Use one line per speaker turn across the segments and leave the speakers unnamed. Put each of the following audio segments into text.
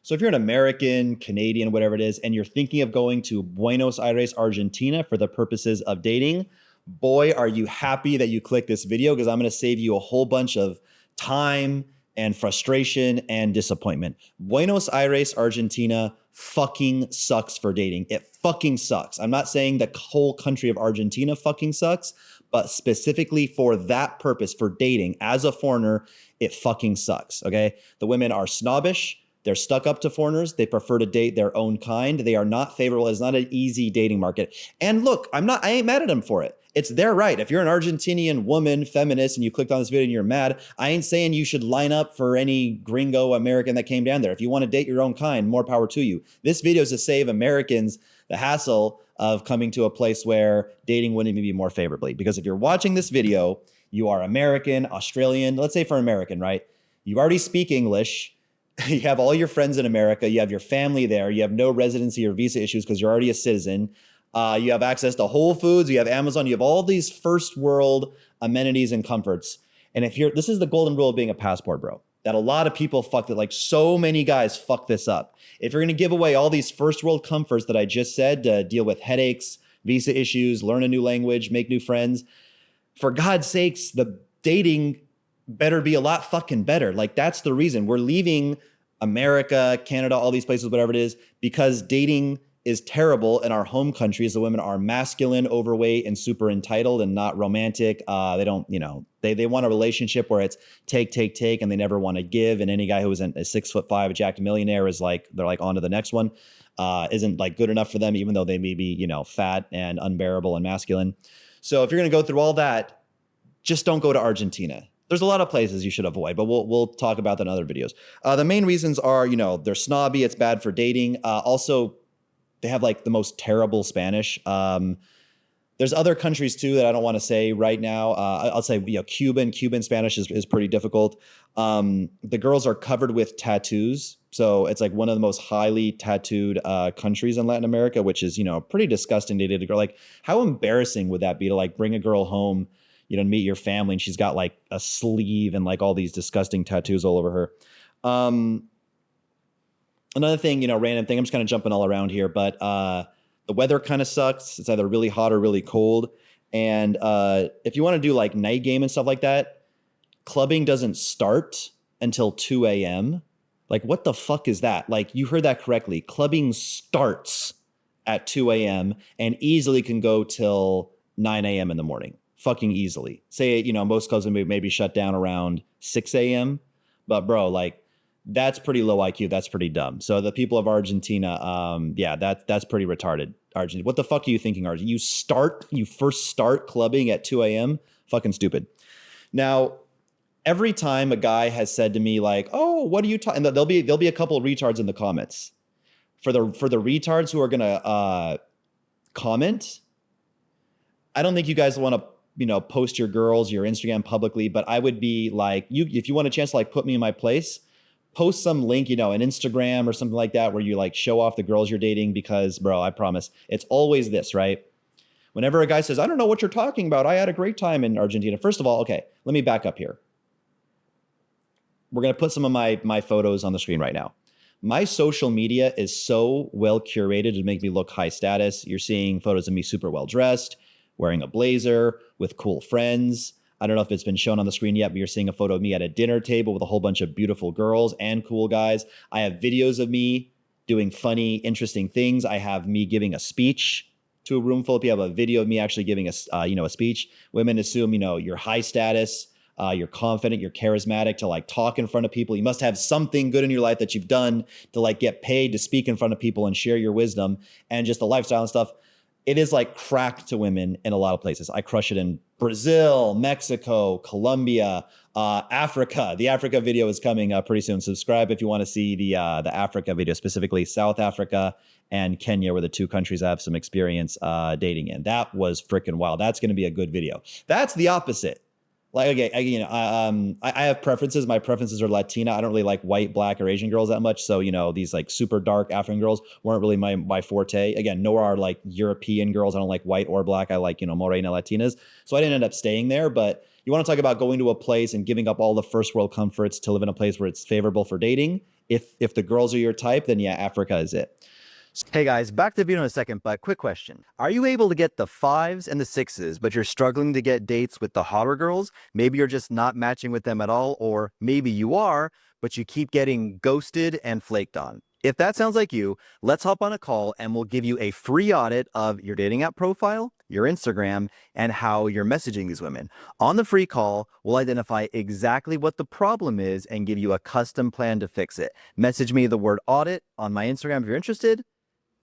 So if you're an American, Canadian, whatever it is, and you're thinking of going to Buenos Aires, Argentina for the purposes of dating, boy, are you happy that you clicked this video, because I'm going to save you a whole bunch of time and frustration and disappointment. Buenos Aires, Argentina fucking sucks for dating. It fucking sucks. I'm not saying the whole country of Argentina fucking sucks, but specifically for that purpose, for dating as a foreigner, it fucking sucks, okay? The women are snobbish. They're stuck up to foreigners. They prefer to date their own kind. They are not favorable. It's not an easy dating market. And look, I ain't mad at them for it. It's their right. If you're an Argentinian woman, feminist, and you clicked on this video and you're mad, I ain't saying you should line up for any gringo American that came down there. If you want to date your own kind, more power to you. This video is to save Americans the hassle of coming to a place where dating wouldn't even be more favorably. Because if you're watching this video, you are American, Australian, let's say for American, right? You already speak English. You have all your friends in America. You have your family there. You have no residency or visa issues because you're already a citizen. You have access to Whole Foods. You have Amazon. You have all these first world amenities and comforts. And this is the golden rule of being a passport bro, that a lot of people fucked it. Like so many guys fuck this up. If you're going to give away all these first world comforts that I just said to deal with headaches, visa issues, learn a new language, make new friends, for God's sakes, the dating better be a lot fucking better. Like that's the reason we're leaving America, Canada, all these places, whatever it is, because dating is terrible in our home countries. The women are masculine, overweight, and super entitled and not romantic. They don't, they want a relationship where it's take, and they never want to give. And any guy who isn't a 6'5", a jacked millionaire is like, they're like on to the next one, isn't like good enough for them, even though they may be, fat and unbearable and masculine. So if you're going to go through all that, just don't go to Argentina. There's a lot of places you should avoid, but we'll talk about that in other videos. The main reasons are, they're snobby. It's bad for dating. Also, they have like the most terrible Spanish. There's other countries too that I don't want to say right now. I'll say, Cuban Spanish is pretty difficult. The girls are covered with tattoos. So it's like one of the most highly tattooed countries in Latin America, which is, pretty disgusting to date a girl. Like how embarrassing would that be to like bring a girl home, to meet your family, and she's got like a sleeve and like all these disgusting tattoos all over her. Another thing, random thing, I'm just kind of jumping all around here, but the weather kind of sucks. It's either really hot or really cold. And if you want to do like night game and stuff like that, clubbing doesn't start until 2 a.m. Like, what the fuck is that? Like, you heard that correctly. Clubbing starts at 2 a.m. and easily can go till 9 a.m. in the morning. Fucking easily. Say, most clubs maybe shut down around 6 a.m. But bro, like, that's pretty low IQ. That's pretty dumb. So the people of Argentina, that's pretty retarded. Argentina, what the fuck are you thinking, Argentina? You first start clubbing at 2 a.m.? Fucking stupid. Now, every time a guy has said to me like, "Oh, what are you talking?" And there'll be a couple of retards in the comments. For the retards who are gonna comment, I don't think you guys want to post your girls, your Instagram publicly, but I would be like, if you want a chance to like put me in my place, post some link, an Instagram or something like that, where you like show off the girls you're dating, because bro, I promise it's always this, right? Whenever a guy says, "I don't know what you're talking about, I had a great time in Argentina." First of all, okay, let me back up here. We're going to put some of my photos on the screen right now. My social media is so well curated to make me look high status. You're seeing photos of me super well dressed, wearing a blazer, with cool friends. I don't know if it's been shown on the screen yet, but you're seeing a photo of me at a dinner table with a whole bunch of beautiful girls and cool guys. I have videos of me doing funny, interesting things. I have me giving a speech to a room full of people. I have a video of me actually giving a speech. Women assume, you're high status, you're confident, you're charismatic to like talk in front of people. You must have something good in your life that you've done to like get paid to speak in front of people and share your wisdom and just the lifestyle and stuff. It is like crack to women in a lot of places. I crush it in Brazil, Mexico, Colombia, Africa. The Africa video is coming pretty soon. Subscribe if you want to see the Africa video, specifically South Africa and Kenya were the two countries I have some experience dating in. That was freaking wild. That's going to be a good video. That's the opposite. Like, okay, I have preferences. My preferences are Latina. I don't really like white, black, or Asian girls that much. So, these like super dark African girls weren't really my forte. Again, nor are like European girls. I don't like white or black. I like, Morena Latinas. So I didn't end up staying there. But you want to talk about going to a place and giving up all the first world comforts to live in a place where it's favorable for dating. if the girls are your type, then yeah, Africa is it.
Hey guys, back to the video in a second, but quick question. Are you able to get the 5s and the 6s, but you're struggling to get dates with the hotter girls? Maybe you're just not matching with them at all, or maybe you are, but you keep getting ghosted and flaked on. If that sounds like you, let's hop on a call and we'll give you a free audit of your dating app profile, your Instagram, and how you're messaging these women. On the free call, we'll identify exactly what the problem is and give you a custom plan to fix it. Message me the word audit on my Instagram if you're interested.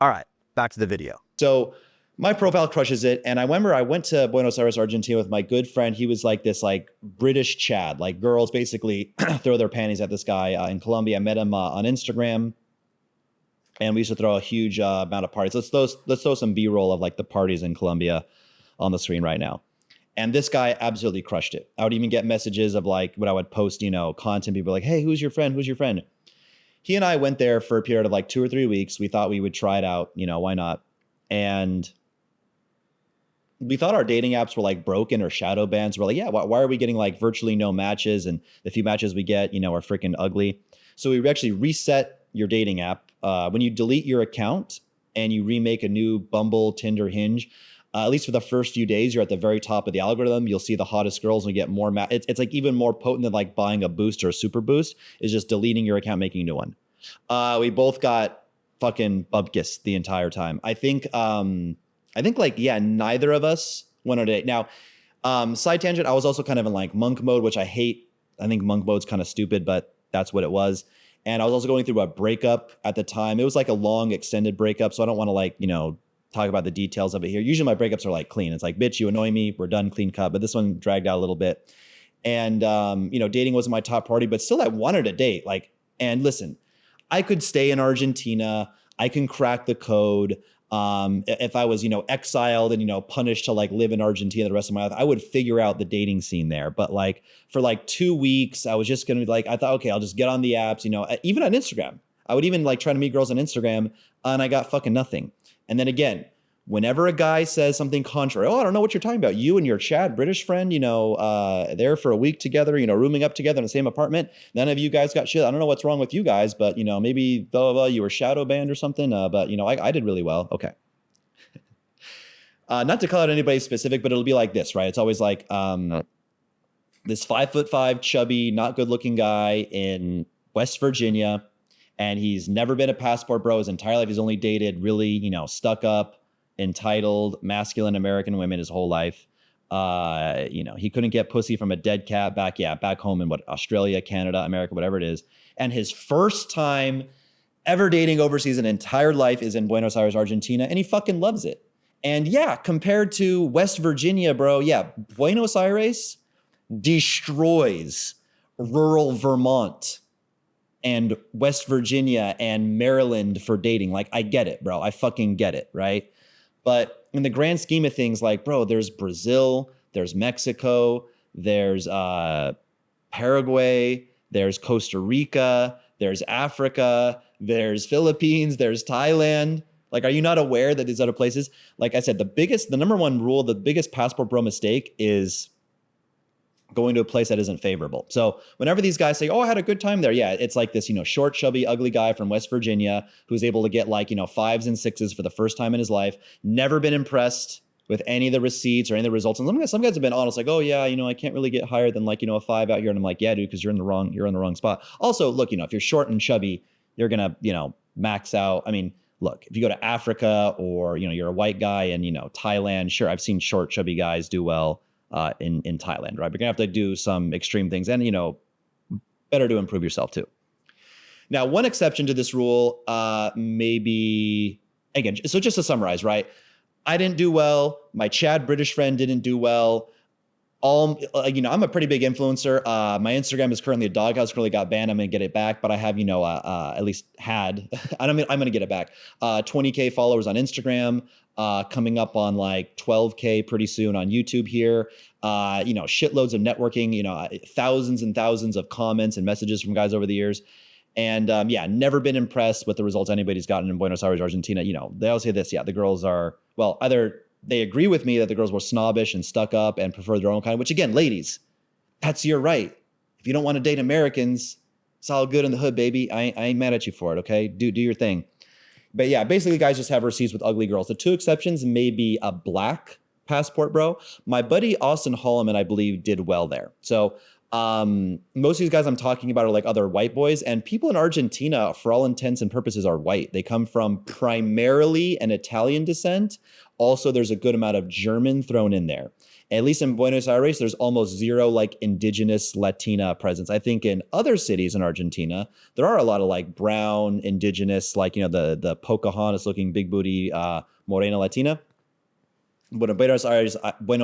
All right, back to the video.
So my profile crushes it. And I remember I went to Buenos Aires, Argentina with my good friend. He was like this like British Chad, like girls basically throw their panties at this guy in Colombia. I met him on Instagram and we used to throw a huge amount of parties. Let's throw some B-roll of like the parties in Colombia on the screen right now. And this guy absolutely crushed it. I would even get messages of like when I would post, content, people like, hey, who's your friend? Who's your friend? He and I went there for a period of like 2 or 3 weeks. We thought we would try it out, why not? And we thought our dating apps were like broken or shadow bans. We're like, yeah, why are we getting like virtually no matches? And the few matches we get, are freaking ugly. So we actually reset your dating app. When you delete your account and you remake a new Bumble, Tinder, Hinge, at least for the first few days, you're at the very top of the algorithm. You'll see the hottest girls and you get more. It's like even more potent than like buying a boost or a super boost is just deleting your account, making a new one. We both got fucking bupkis the entire time. I think like, yeah, neither of us went on a date. Now, side tangent, I was also kind of in like monk mode, which I hate. I think monk mode's kind of stupid, but that's what it was. And I was also going through a breakup at the time. It was like a long extended breakup. So I don't want to like, talk about the details of it here. Usually my breakups are like clean. It's like, bitch, you annoy me. We're done, clean cut. But this one dragged out a little bit. And, dating wasn't my top priority, but still I wanted a date. And listen, I could stay in Argentina. I can crack the code. If I was, exiled and, punished to like live in Argentina the rest of my life, I would figure out the dating scene there. But like for like 2 weeks, I was just going to be like, I thought, okay, I'll just get on the apps, even on Instagram. I would even like try to meet girls on Instagram and I got fucking nothing. And then again, whenever a guy says something contrary, oh, I don't know what you're talking about. You and your Chad British friend, there for a week together, rooming up together in the same apartment. None of you guys got shit. I don't know what's wrong with you guys, but, maybe blah, blah, blah, you were shadow banned or something. But, I did really well. Okay. Not to call out anybody specific, but it'll be like this, right? It's always like this 5'5", chubby, not good looking guy in West Virginia. And he's never been a passport bro his entire life. He's only dated really, stuck up, entitled, masculine American women his whole life. He couldn't get pussy from a dead cat back home in Australia, Canada, America, whatever it is. And his first time ever dating overseas an entire life is in Buenos Aires, Argentina. And he fucking loves it. And yeah, compared to West Virginia, bro, yeah, Buenos Aires destroys rural Vermont and West Virginia and Maryland for dating. Like, I get it, bro. I fucking get it, right? But in the grand scheme of things, like, bro, there's Brazil, there's Mexico, there's Paraguay, there's Costa Rica, there's Africa, there's Philippines, there's Thailand. Like, are you not aware that these other places, like I said, the number one rule, the biggest passport bro mistake is going to a place that isn't favorable. So whenever these guys say, oh, I had a good time there. Yeah, it's like this, short, chubby, ugly guy from West Virginia who's able to get like, 5s and 6s for the first time in his life. Never been impressed with any of the receipts or any of the results. And some guys have been honest, like, oh yeah, I can't really get higher than like, a 5 out here. And I'm like, yeah, dude, because you're in the wrong spot. Also, look, if you're short and chubby, you're gonna, max out. I mean, look, if you go to Africa or, you're a white guy and, Thailand, sure, I've seen short, chubby guys do well in Thailand, right? But you're gonna have to do some extreme things and, better to improve yourself too. Now, one exception to this rule, maybe, again, so just to summarize, right? I didn't do well. My Chad British friend didn't do well. I'm a pretty big influencer. My Instagram is currently a doghouse, currently got banned. I'm going to get it back, but I have, at least had, I'm going to get it back. 20K followers on Instagram, coming up on like 12K pretty soon on YouTube here. Shitloads of networking, thousands and thousands of comments and messages from guys over the years. And never been impressed with the results anybody's gotten in Buenos Aires, Argentina. They all say this, yeah, the girls are, well, either they agree with me that the girls were snobbish and stuck up and prefer their own kind, which again, ladies, that's your right. If you don't want to date Americans, It's all good in the hood, baby. I ain't mad at you for it, okay? Do your thing. But yeah, basically guys just have receipts with ugly girls. The two exceptions may be a black passport bro. My buddy Austin Holloman, I believe, did well there. So most of these guys I'm talking about are like other white boys, and people in Argentina, for all intents and purposes, are white. They come from primarily an Italian descent. Also, there's a good amount of German thrown in there. At least in Buenos Aires, there's almost zero like indigenous Latina presence. I think in other cities in Argentina, there are a lot of like brown, indigenous, like, you know, the Pocahontas looking big booty Morena Latina. But in Buenos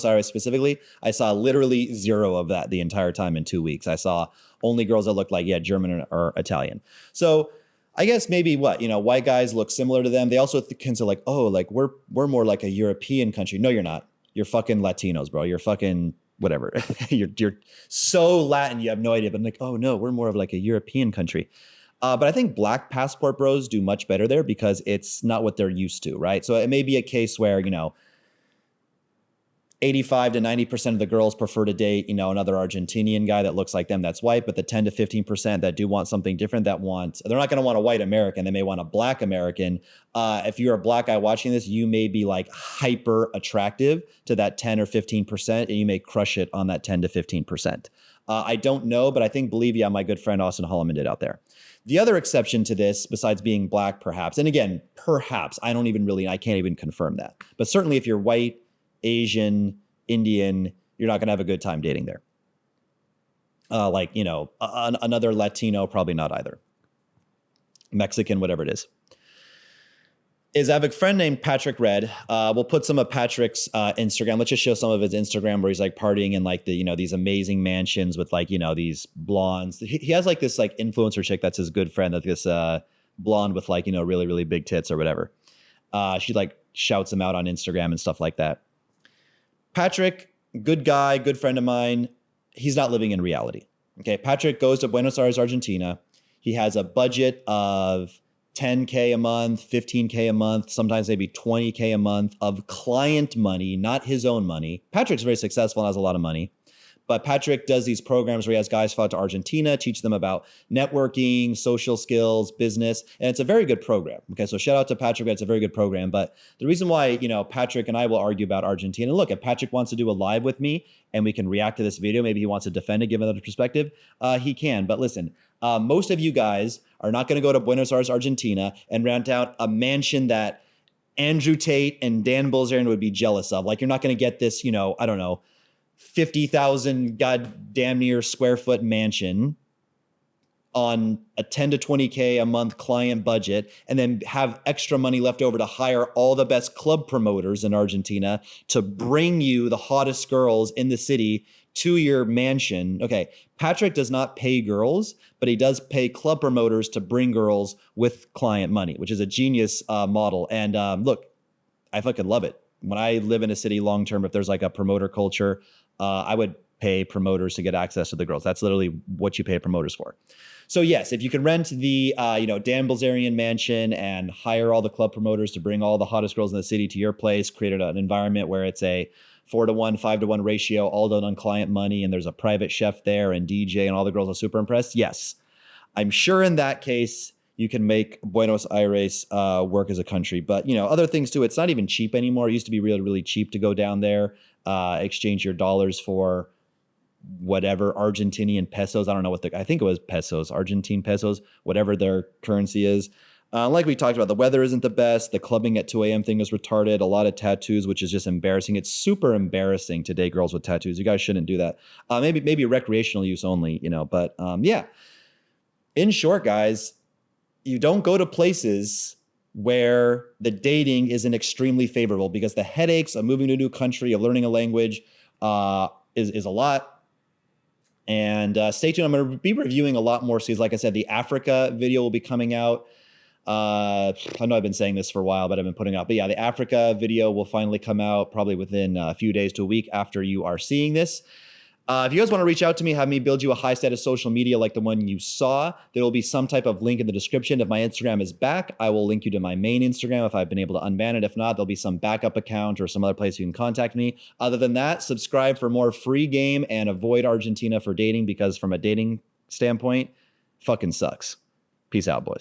Aires specifically, I saw literally zero of that the entire time in 2 weeks. I saw only girls that looked like, yeah, German or Italian. So I guess maybe what, you know, white guys look similar to them. They also consider like, oh, like we're more like a European country. No, you're not. You're fucking Latinos, bro. You're fucking whatever. you're so Latin, you have no idea. But I'm like, oh no, we're more of like a European country. But I think black passport bros do much better there because it's not what they're used to, right? So it may be a case where, you know, 85 to 90% of the girls prefer to date, you know, another Argentinian guy that looks like them that's white, but the 10 to 15% that do want something different, they're not going to want a white American. They may want a black American. If you're a black guy watching this, you may be like hyper attractive to that 10 or 15%, and you may crush it on that 10 to 15%. I don't know, but I think, believe ya, my good friend Austin Holloman did out there. The other exception to this, besides being black, perhaps, and again, perhaps, I can't even confirm that. But certainly if you're white, Asian, Indian, you're not going to have a good time dating there. Like, you know, another Latino, probably not either. Mexican, whatever it is. I have a friend named Patrick Red. We'll put some of Patrick's Instagram. Let's just show some of his Instagram where he's like partying in like the, you know, these amazing mansions with like, you know, these blondes. He has like this like influencer chick that's his good friend, that this blonde with like, you know, really, really big tits or whatever. She like shouts him out on Instagram and stuff like that. Patrick, good guy, good friend of mine. He's not living in reality. Okay, Patrick goes to Buenos Aires, Argentina. He has a budget of $10K a month, $15K a month, sometimes maybe $20K a month of client money, not his own money. Patrick's very successful and has a lot of money. But Patrick does these programs where he has guys fly out to Argentina, teach them about networking, social skills, business, and it's a very good program. Okay, so shout out to Patrick. It's a very good program. But the reason why, you know, Patrick and I will argue about Argentina, look, if Patrick wants to do a live with me and we can react to this video, maybe he wants to defend it, give another perspective, he can. But listen, most of you guys are not going to go to Buenos Aires, Argentina and rent out a mansion that Andrew Tate and Dan Bilzerian would be jealous of. Like, you're not going to get this, you know, I don't know, 50,000 goddamn near square foot mansion on a 10 to 20K a month client budget, and then have extra money left over to hire all the best club promoters in Argentina to bring you the hottest girls in the city to your mansion. Okay, Patrick does not pay girls, but he does pay club promoters to bring girls with client money, which is a genius model. And look, I fucking love it. When I live in a city long term, if there's like a promoter culture, I would pay promoters to get access to the girls. That's literally what you pay promoters for. So yes, if you can rent the Dan Bilzerian mansion and hire all the club promoters to bring all the hottest girls in the city to your place, create an environment where it's a 4-to-1, 5-to-1 ratio, all done on client money, and there's a private chef there and DJ, and all the girls are super impressed. Yes, I'm sure in that case you can make Buenos Aires work as a country. But, you know, other things too, it's not even cheap anymore. It used to be really, really cheap to go down there, exchange your dollars for whatever Argentinian pesos. I don't know I think it was pesos, Argentine pesos, whatever their currency is. Like we talked about, the weather isn't the best. The clubbing at 2 a.m. thing is retarded. A lot of tattoos, which is just embarrassing. It's super embarrassing to date girls with tattoos. You guys shouldn't do that. Maybe recreational use only, you know, but yeah. In short, guys, you don't go to places where the dating isn't extremely favorable, because the headaches of moving to a new country, of learning a language is a lot. And stay tuned. I'm going to be reviewing a lot more series. Like I said, the Africa video will be coming out. I know I've been saying this for a while, but I've been putting out. But yeah, the Africa video will finally come out probably within a few days to a week after you are seeing this. If you guys want to reach out to me, have me build you a high status social media like the one you saw, there will be some type of link in the description. If my Instagram is back, I will link you to my main Instagram if I've been able to unban it. If not, there'll be some backup account or some other place you can contact me. Other than that, subscribe for more free game and avoid Argentina for dating, because from a dating standpoint, fucking sucks. Peace out, boys.